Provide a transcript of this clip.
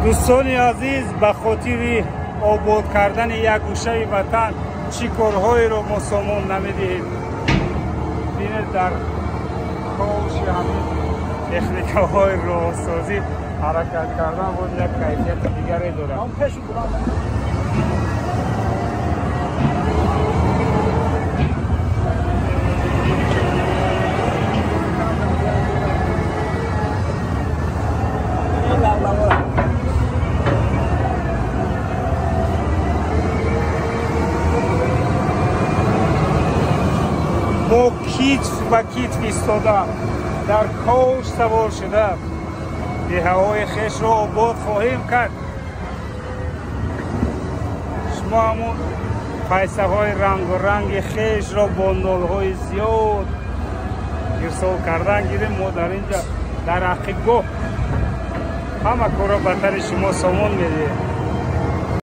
دوستان عزیز، به خاطر آباد کردن یک گوشه وطن چی کارهایی رو ما سامان نمیدهیم. ببینید در کاوش همین تکنیک‌های راهسازی حرکت کردن بود یک کیفیت دیگری داره. ما کیتف به کیتف ایستاده در کاوش سوار شده دهه‌های خویش را آباد خواهیم کرد. شما همون پیسه‌های رنگ و رنگ خویش را با نال‌های زیاد ارسال کردن گیریم. ما در اینجا در عقیقگاه همه کارا به طور شما سامان میدهیم.